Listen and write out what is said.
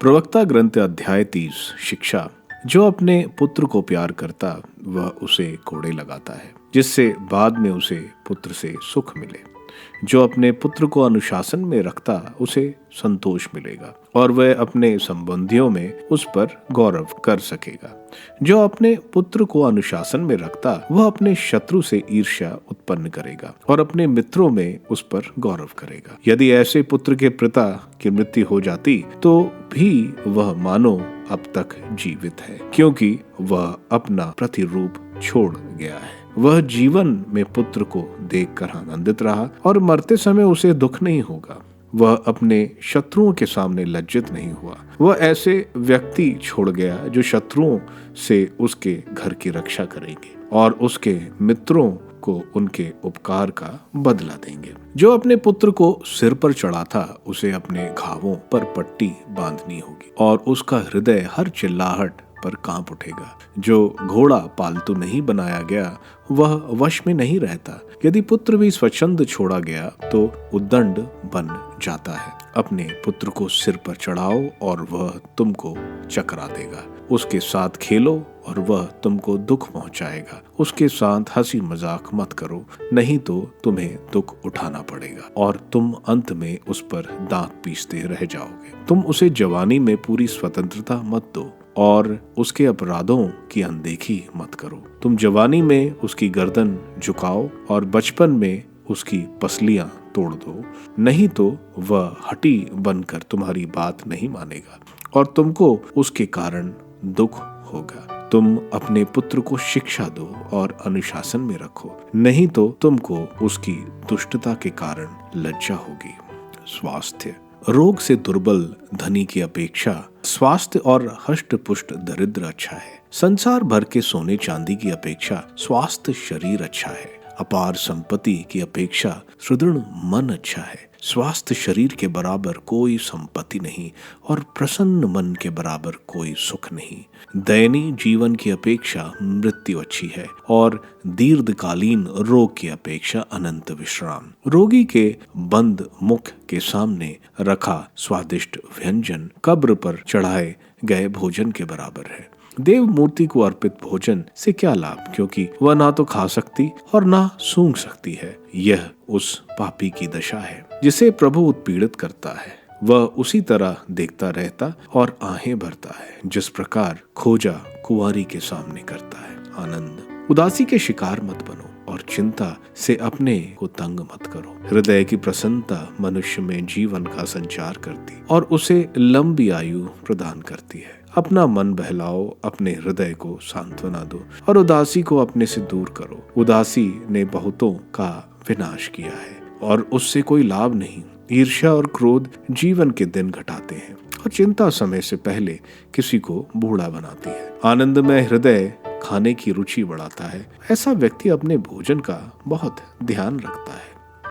प्रवक्ता ग्रंथ अध्याय 30 शिक्षा। जो अपने पुत्र को प्यार करता वह उसे कोड़े लगाता है, जिससे बाद में उसे पुत्र से सुख मिले। जो अपने पुत्र को अनुशासन में रखता उसे संतोष मिलेगा और वह अपने संबंधियों में उस पर गौरव कर सकेगा। जो अपने पुत्र को अनुशासन में रखता वह अपने शत्रु से ईर्ष्या उत्पन्न करेगा और अपने मित्रों में उस पर गौरव करेगा। यदि ऐसे पुत्र के पिता की मृत्यु हो जाती तो भी वह मानो अब तक जीवित है, क्योंकि वह अपना प्रतिरूप छोड़ गया है। वह जीवन में पुत्र को देखकर आनंदित रहा और मरते समय उसे दुख नहीं होगा। वह अपने शत्रुओं के सामने लज्जित नहीं हुआ। वह ऐसे व्यक्ति छोड़ गया जो शत्रुओं से उसके घर की रक्षा करेंगे और उसके मित्रों को उनके उपकार का बदला देंगे। जो अपने पुत्र को सिर पर चढ़ाता उसे अपने घावों पर पट्टी बांधनी होगी और उसका हृदय हर चिल्लाहट पर कांप उठेगा। जो घोड़ा पालतू नहीं बनाया गया वह वश में नहीं रहता। यदि पुत्र भी स्वच्छंद छोड़ा गया तो उद्दंड बन जाता है। अपने पुत्र को सिर पर चढ़ाओ और वह तुमको चकरा देगा। उसके साथ खेलो और वह तुमको दुख पहुंचाएगा। उसके साथ हंसी मजाक मत करो, नहीं तो तुम्हें दुख उठाना पड़ेगा और तुम अंत में उस पर दांत पीसते रह जाओगे। तुम उसे जवानी में पूरी स्वतंत्रता मत दो और उसके अपराधों की अनदेखी मत करो। तुम जवानी में उसकी गर्दन झुकाओ और बचपन में उसकी पसलियां तोड़ दो, नहीं तो वह हठी बनकर तुम्हारी बात नहीं मानेगा और तुमको उसके कारण दुख होगा। तुम अपने पुत्र को शिक्षा दो और अनुशासन में रखो, नहीं तो तुमको उसकी दुष्टता के कारण लज्जा होगी। स्वास्थ्य। रोग से दुर्बल धनी की अपेक्षा स्वास्थ्य और हष्ट पुष्ट दरिद्र अच्छा है। संसार भर के सोने चांदी की अपेक्षा स्वास्थ्य शरीर अच्छा है। अपार संपत्ति की अपेक्षा सुदृढ़ मन अच्छा है। स्वास्थ्य शरीर के बराबर कोई संपत्ति नहीं और प्रसन्न मन के बराबर कोई सुख नहीं। दयनीय जीवन की अपेक्षा मृत्यु अच्छी है और दीर्घकालीन रोग की अपेक्षा अनंत विश्राम। रोगी के बंद मुख के सामने रखा स्वादिष्ट व्यंजन कब्र पर चढ़ाए गए भोजन के बराबर है। देव मूर्ति को अर्पित भोजन से क्या लाभ, क्योंकि वह ना तो खा सकती और ना सूंघ सकती है। यह उस पापी की दशा है जिसे प्रभु उत्पीड़ित करता है। वह उसी तरह देखता रहता और आहें भरता है जिस प्रकार खोजा कुंवारी के सामने करता है। आनंद। उदासी के शिकार मत बनो और चिंता से अपने को तंग मत करो। हृदय की प्रसन्नता मनुष्य में जीवन का संचार करती और उसे लंबी आयु प्रदान करती है। अपना मन बहलाओ, अपने हृदय को सांत्वना दो और उदासी को अपने से दूर करो। उदासी ने बहुतों का विनाश किया है और उससे कोई लाभ नहीं। ईर्ष्या और क्रोध जीवन के दिन घटाते हैं और चिंता समय से पहले किसी को बूढ़ा बनाती है। आनंदमय हृदय खाने की रुचि बढ़ाता है। ऐसा व्यक्ति अपने भोजन का बहुत ध्यान रखता है।